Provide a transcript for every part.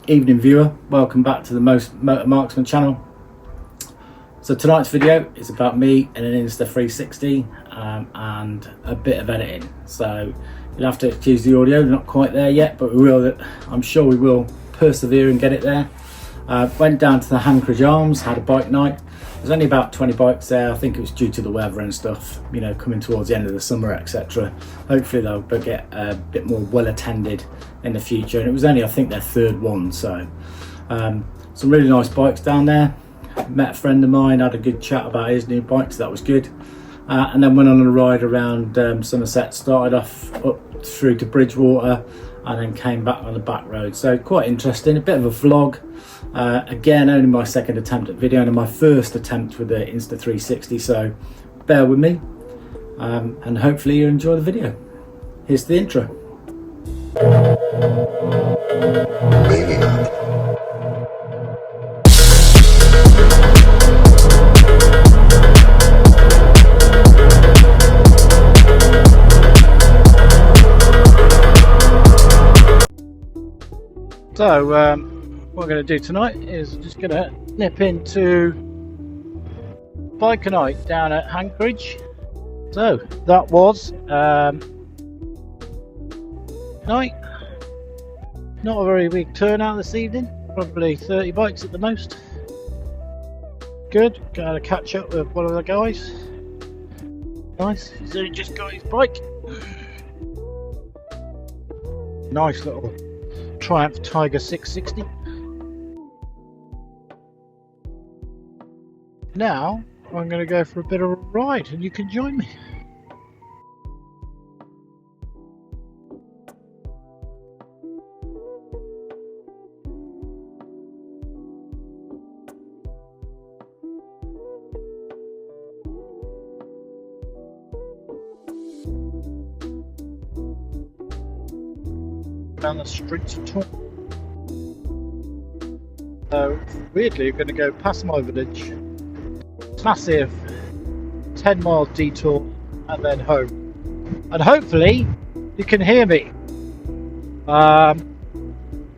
Evening viewer, welcome back to the Moto-Marksman channel. So tonight's video is about me and an Insta360 and a bit of editing. So you'll have to excuse the audio, not quite there yet, but we will. I'm sure we will persevere and get it there. Went down to the Hankerage Arms, had a bike night. There's only about 20 bikes there. I think it was due to the weather and stuff, you know, coming towards the end of the summer, etc. Hopefully they'll get a bit more well attended in the future. And it was only, I think, their third one. So some really nice bikes down there. Met a friend of mine, had a good chat about his new bikes. That was good. And then went on a ride around Somerset. Started off up through to Bridgewater and then came back on the back road. So quite interesting, a bit of a vlog. Again, only my second attempt at video and my first attempt with the Insta360, so bear with me and hopefully you enjoy the video. Here's the intro. So what I'm going to do tonight is just going to nip into bike night down at Hankerage. So that was night. Not a very big turnout this evening, probably 30 bikes at the most. Good, got to catch up with one of the guys. Nice, so he just got his bike. Nice little Triumph Tiger 660. Now I'm going to go for a bit of a ride and you can join me. Down the streets of Taunton. So weirdly we're going to go past my village, massive 10-mile detour and then home, and hopefully you can hear me. I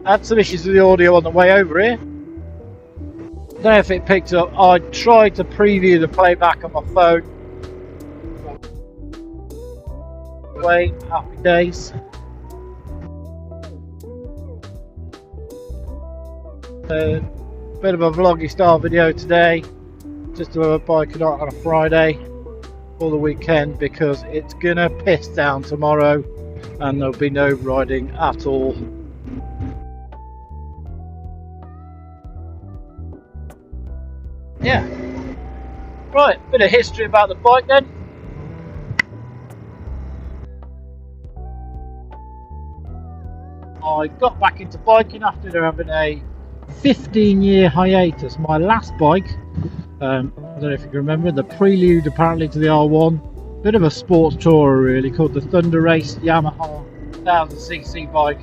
had some issues with the audio on the way over here. Don't know if it picked up. I tried to preview the playback on my phone. Wait, happy days. Bit of a vloggy style video today, just to have a bike night on a Friday for the weekend because it's gonna piss down tomorrow and there'll be no riding at all. Yeah, right, bit of history about the bike then. I got back into biking after having a 15-year hiatus. My last bike, I don't know if you can remember, the prelude apparently to the R1, bit of a sports tourer really, called the Thunder Race Yamaha 1000cc bike.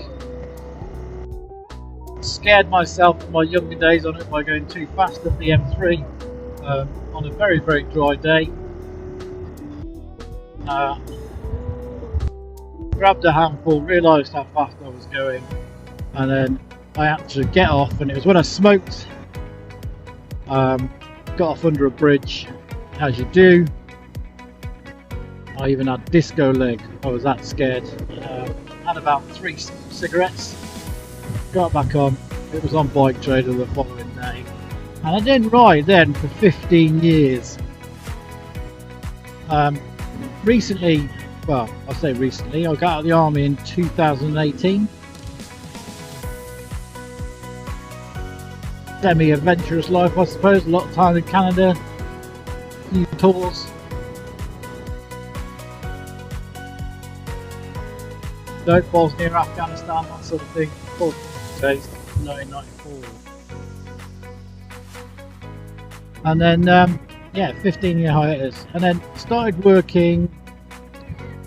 Scared myself in my younger days on it by going too fast up the M3 on a very dry day. Grabbed a handful, realised how fast I was going, and then I had to get off, and it was when I smoked. Got off under a bridge, as you do. I even had disco leg, I was that scared. Had about 3 cigarettes, got back on. It was on Bike Trader the following day, and I didn't ride then for 15 years. Recently, well, I say recently, I got out of the army in 2018. Semi-adventurous life, I suppose. A lot of time in Canada, few tours. No Bosnia, Afghanistan, that sort of thing. 4 days, 1994. And then, yeah, 15-year hiatus. And then started working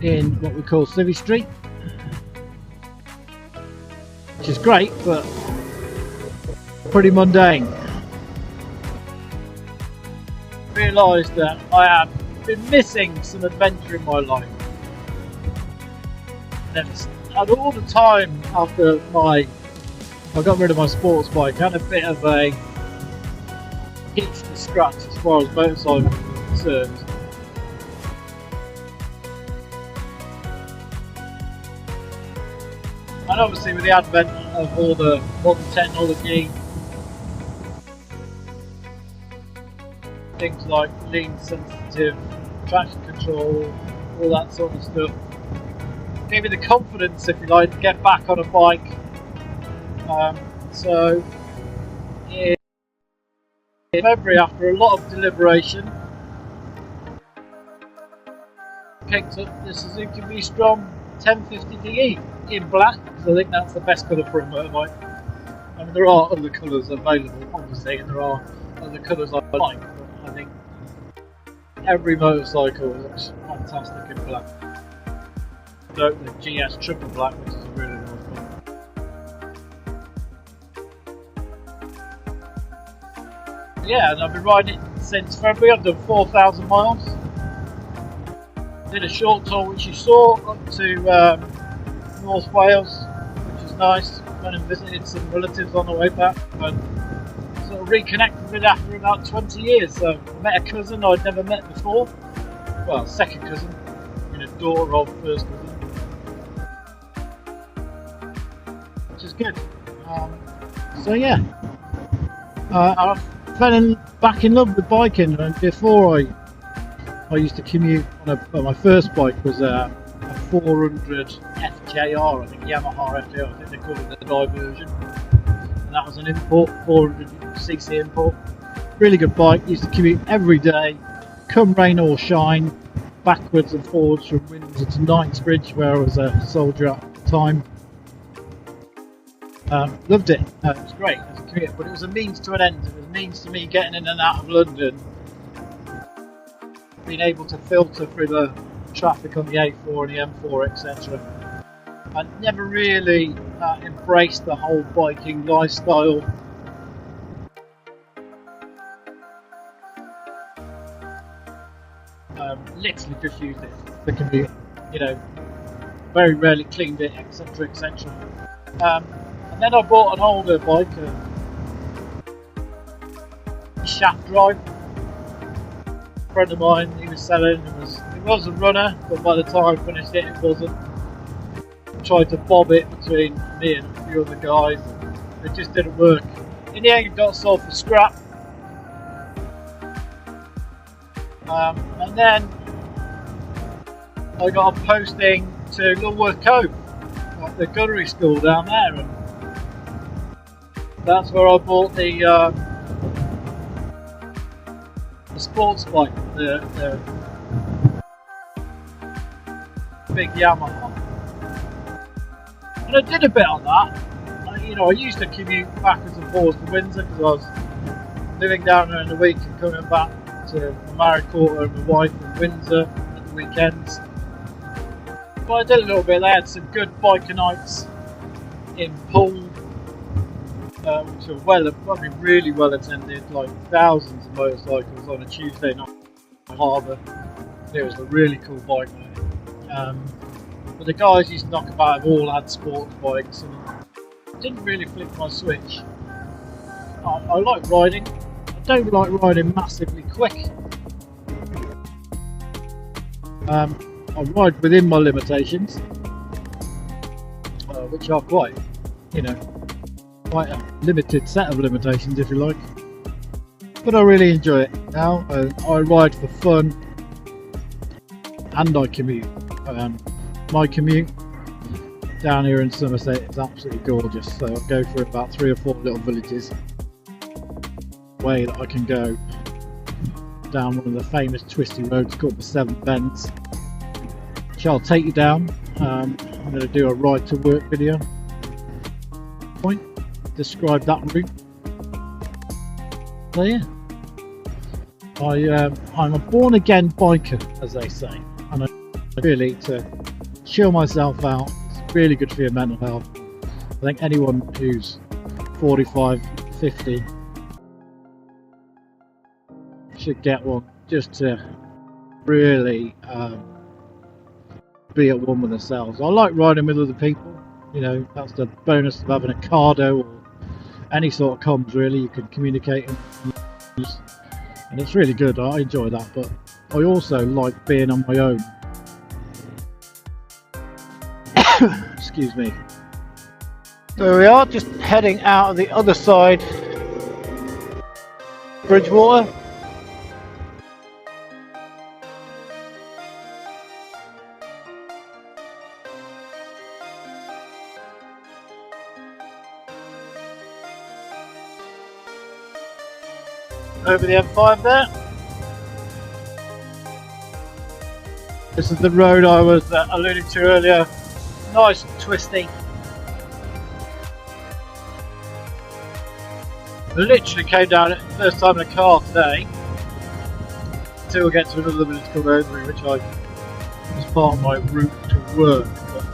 in what we call Civvy Street, which is great, but pretty mundane. Realised that I had been missing some adventure in my life. And had all the time after my I got rid of my sports bike. I had a bit of a itch to scratch as far as motorcycle is concerned. And obviously with the advent of all the modern technology, things like lean sensitive traction control, all that sort of stuff, gave me the confidence, if you like, to get back on a bike. So in February, after a lot of deliberation, picked up the Suzuki V-Strom 1050DE in black, because I think that's the best colour for a motorbike. I mean, there are other colours available, obviously, and there are other colours I like, but I think every motorcycle looks fantastic in black. Note the GS triple black, which is a really nice one. Yeah, and I've been riding it since February. I've done 4,000 miles. Did a short tour, which you saw, up to North Wales, which is nice. Went and visited some relatives on the way back, and sort of reconnected with after about 20 years. So I met a cousin I'd never met before. Well, second cousin, a daughter of first cousin, which is good. So yeah, I fell back in love with biking, and before I used to commute on my first bike was a 400 FJR, I think Yamaha FJR, I think they call it the Diversion, and that was an import, 400cc import. Really good bike. Used to commute every day, come rain or shine, backwards and forwards from Windsor to Knightsbridge, where I was a soldier at the time. Loved it. It was great as a commute, but it was a means to an end. It was a means to me getting in and out of London, being able to filter through the traffic on the A4 and the M4, etc. I never really embraced the whole biking lifestyle. Literally just used it for commute, very rarely cleaned it, etc, etc. And then I bought an older bike, a shaft drive. A friend of mine, he was selling, it was a runner, but by the time I finished it, it wasn't. I tried to bob it between me and a few other guys, and it just didn't work. In the end, it got sold for scrap. And then I got a posting to Lulworth Cove, like the gunnery school down there, and that's where I bought the sports bike, the big Yamaha. And I did a bit on that. I used to commute backwards and forwards to Windsor because I was living down there in the week and coming back to my married quarter and my wife in Windsor at the weekends. But I did a little bit. They had some good biker nights in Poole, which were really well attended, like thousands of motorcycles on a Tuesday night in Harbour. It was a really cool bike night. But the guys used to knock about have all had sports bikes, and it didn't really flip my switch. I like riding. I don't like riding massively quick. I ride within my limitations, which are quite a limited set of limitations, if you like. But I really enjoy it now. I ride for fun, and I commute. My commute down here in Somerset is absolutely gorgeous. So I go through about 3 or 4 little villages. Way that I can go down one of the famous twisty roads called the Seven Bends, which I'll take you down. I'm going to do a ride to work video. Describe that route. So yeah, I'm a born again biker, as they say, and I really to chill myself out. It's really good for your mental health. I think anyone who's 45, 50 should get one, just to really be at one with themselves. I like riding with other people. That's the bonus of having a cardo or any sort of comms really you can communicate and use, and it's really good. I enjoy that, but I also like being on my own. Excuse me. So we are just heading out of the other side, Bridgewater. Over the M5 there. This is the road I was alluding to earlier. Nice and twisty. I literally came down it first time in a car today. Until we get to another village called Overy, which was part of my route to work. But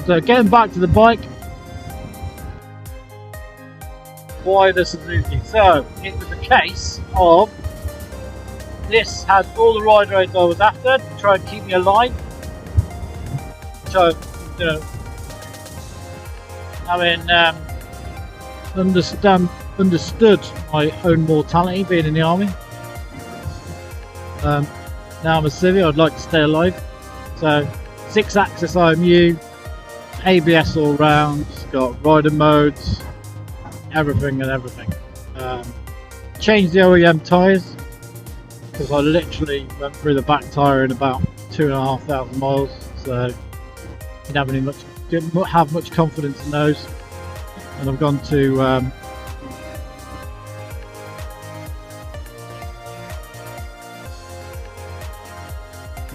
so getting back to the bike, why the Suzuki? So it was a case of this had all the ride rates I was after to try and keep me alive. So, you know, having understood my own mortality being in the army. Now I'm a civvy, I'd like to stay alive. So 6-axis IMU, ABS all round, it's got rider modes, everything and everything. Changed the OEM tyres because I literally went through the back tyre in about 2,500 miles, so didn't have much confidence in those. And I've gone to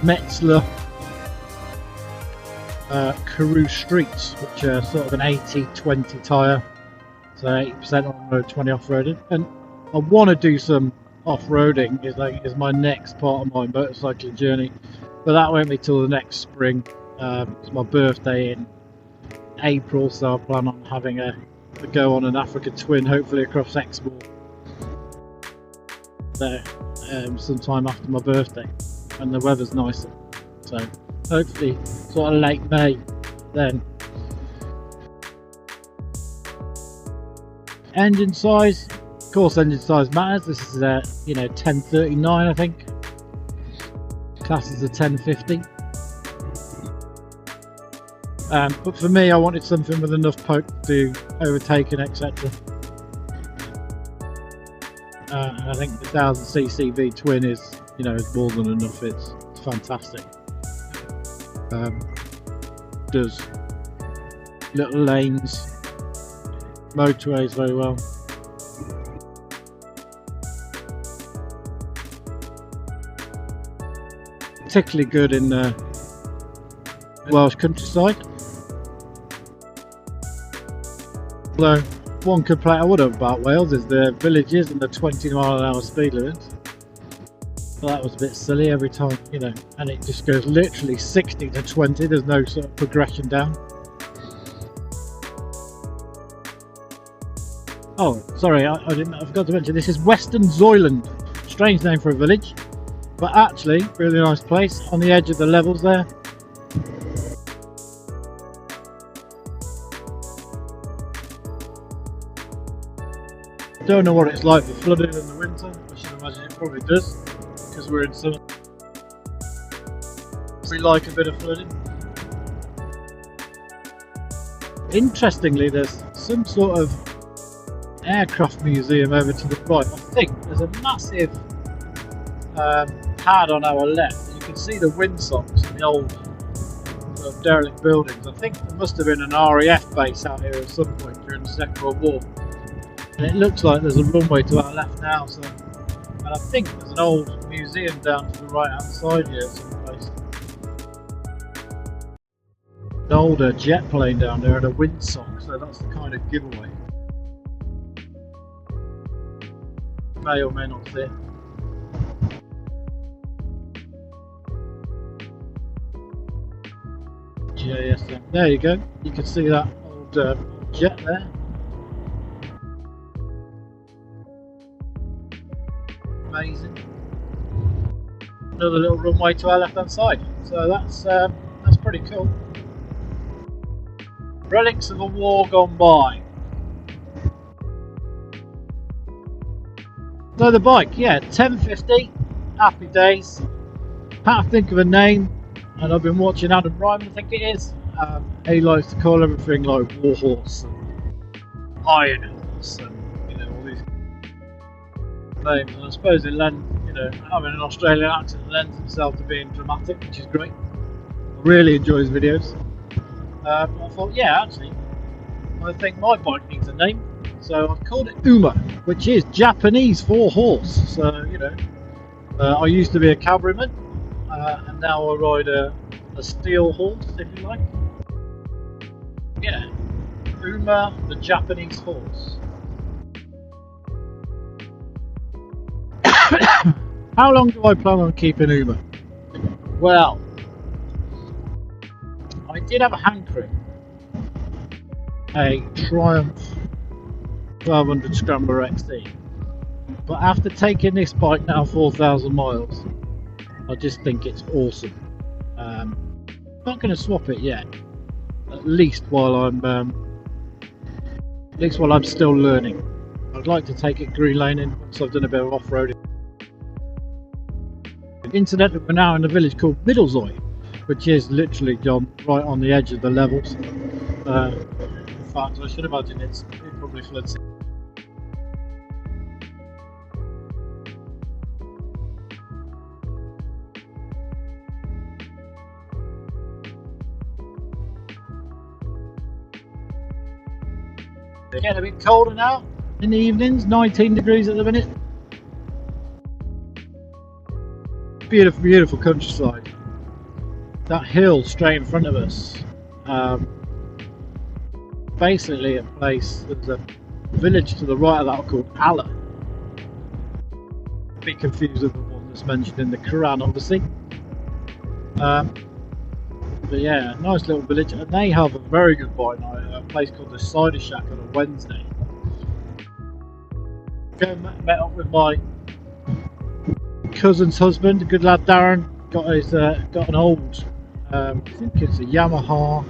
Metzler Karoo Streets, which are sort of an 80-20 tyre, so 80% on road, 20 off-roading. And I want to do some off-roading, is my next part of my motorcycling journey, but that won't be till the next spring. It's my birthday in April, so I plan on having a go on an Africa Twin, hopefully across Exmoor there sometime after my birthday, and the weather's nicer, so hopefully sort of late May then. Engine size, of course engine size matters. This is a 1039 I think, class is a 1050. But for me, I wanted something with enough poke to overtake and etc. And I think the 1000cc V twin is more than enough. It's fantastic. Does little lanes, motorways very well. Particularly good in the Welsh countryside. Although one complaint I would have about Wales is the villages and the 20-mile-an-hour speed limits. Well, that was a bit silly every time, and it just goes literally 60 to 20. There's no sort of progression down. Oh, sorry, I forgot to mention this is Western Zoyland. Strange name for a village, but actually really nice place on the edge of the levels there. Don't know what it's like for flooding in the winter. I should imagine it probably does, because we're in summer. We like a bit of flooding. Interestingly, there's some sort of aircraft museum over to the right. I think there's a massive pad on our left. You can see the windsocks and the old sort of derelict buildings. I think there must have been an RAF base out here at some point during the Second World War. And it looks like there's a runway to our left now, so, and I think there's an old museum down to the right hand side here someplace. An older jet plane down there and a windsock, so that's the kind of giveaway. May or may not see it. JSM. There you go. You can see that old jet there. Amazing. Another little runway to our left hand side. So that's pretty cool. Relics of a war gone by. So the bike, yeah, 1050, happy days. Can't think of a name, and I've been watching Adam Ryman, I think it is. He likes to call everything like Warhorse and Iron Horse and all these names. And I suppose it lends, having an Australian accent lends itself to being dramatic, which is great. I really enjoy his videos. I thought, yeah, actually, I think my bike needs a name. So I've called it Uma, which is Japanese for horse. So, I used to be a cavalryman, and now I ride a steel horse, if you like. Yeah, Uma, the Japanese horse. How long do I plan on keeping Uma? Well, I did have a hankering. A Triumph 1200 Scrambler XT, but after taking this bike now 4,000 miles, I just think it's awesome. Not going to swap it yet, at least while I'm still learning. I'd like to take it green laning once I've done a bit of off-roading. Incidentally, we're now in a village called Middlezoy, which is literally right on the edge of the levels. In fact, I should imagine it probably floods. It's getting a bit colder now in the evenings, 19 degrees at the minute. Beautiful, beautiful countryside. That hill straight in front of us. Basically a place, there's a village to the right of that called Allah. Be confused with the one that's mentioned in the Quran, obviously. But yeah, nice little village, and they have a very good bike night, a place called the Cider Shack on a Wednesday. Met up with my cousin's husband, a good lad Darren. Got an old, I think it's a Yamaha.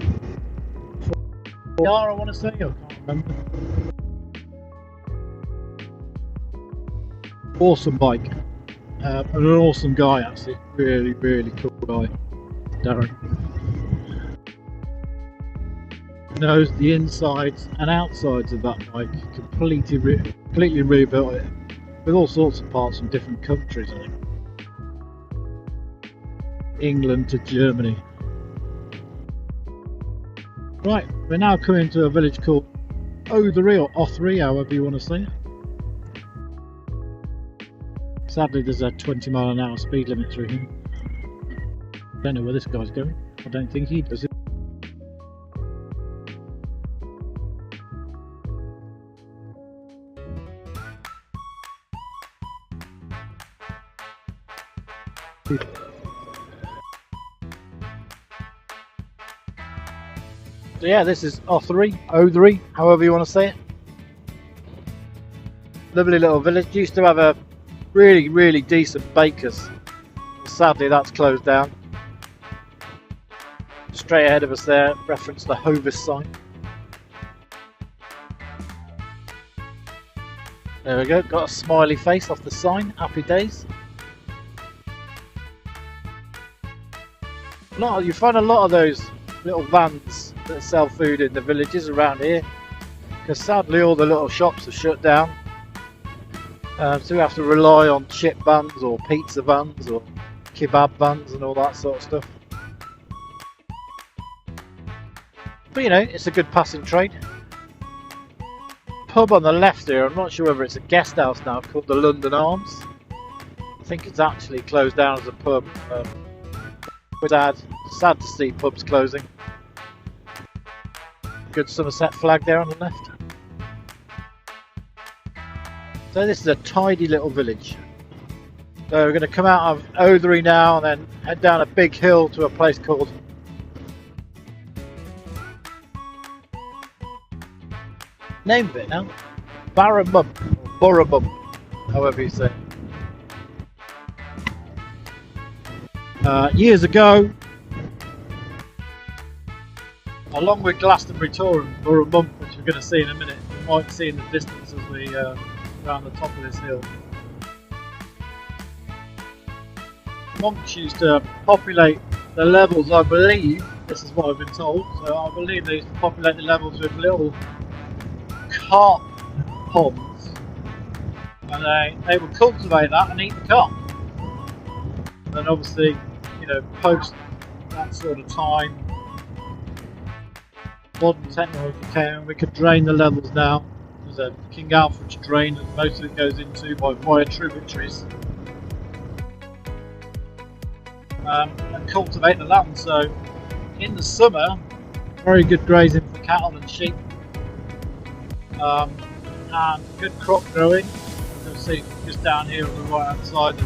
I want to say, I can't remember. Awesome bike, and an awesome guy actually. Really, really cool guy, Darren. Knows the insides and outsides of that bike. Completely rebuilt it with all sorts of parts from different countries. I think England to Germany. Right, we're now coming to a village called Othery or Othery, however you want to say it. Sadly, there's a 20-mile-an-hour speed limit through here. Don't know where this guy's going. I don't think he does it. So yeah, this is Othery, however you want to say it. Lovely little village. Used to have a really, really decent baker's. Sadly, that's closed down. Straight ahead of us there, reference the Hovis sign. There we go, got a smiley face off the sign, happy days. You find a lot of those little vans that sell food in the villages around here, because sadly all the little shops are shut down, so we have to rely on chip vans or pizza vans or kebab vans and all that sort of stuff. But it's a good passing trade. Pub on the left here, I'm not sure whether it's a guest house now, called the London Arms. I think it's actually closed down as a pub. Sad to see pubs closing. Good Somerset flag there on the left. So this is a tidy little village. So we're going to come out of Othery now and then head down a big hill to a place called name of it now, Barramump, or Burramump, however you say it. Years ago, along with Glastonbury Tor and Burramump, which we're going to see in a minute, you might see in the distance as we around the top of this hill. Monks used to populate the levels, I believe, this is what I've been told, so I believe they used to populate the levels with little carp ponds, and they would cultivate that and eat the carp. And obviously, you know, post that sort of time, modern technology came and we could drain the levels now. There's a King Alfred's drain that most of it goes into via tributaries, and cultivate the land. So in the summer, very good grazing for cattle and sheep, and good crop growing. You'll see just down here on the right hand side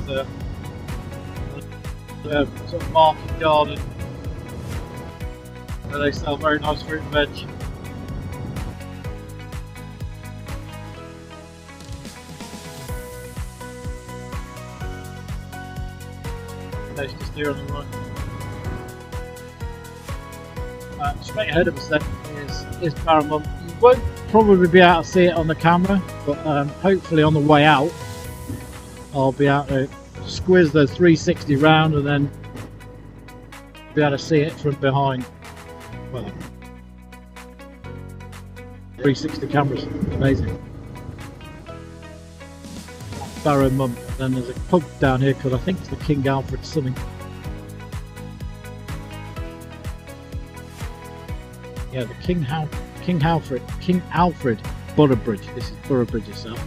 there's a sort of market garden where they sell very nice fruit and veg. That's just here on the right. Straight ahead of us then is Barramump. You won't probably be able to see it on the camera, but hopefully on the way out I'll be able to squiz the 360 round and then be able to see it from behind. Well, 360 cameras, amazing. Barramump. Then there's a pub down here called, I think it's the King Alfred something. Yeah, the King Alfred Borough Bridge. This is Borough Bridge itself.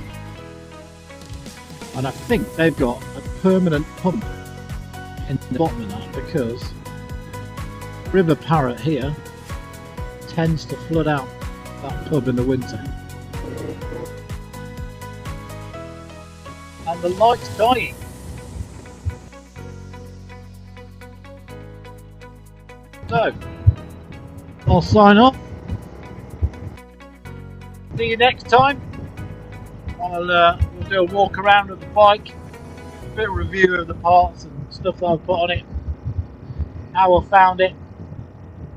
And I think they've got a permanent pump in the bottom of that because River Parrot here tends to flood out that pub in the winter. And the light's dying. So, I'll sign off. See you next time. We'll do a walk around of the bike, a bit of review of the parts and stuff that I've put on it, how I found it,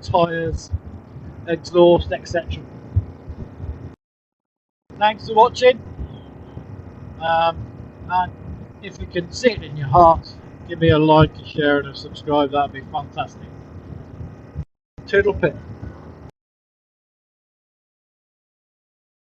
tyres, exhaust, etc. Thanks for watching. And if you can see it in your heart, give me a like, a share and a subscribe, that'd be fantastic. Toodle pip.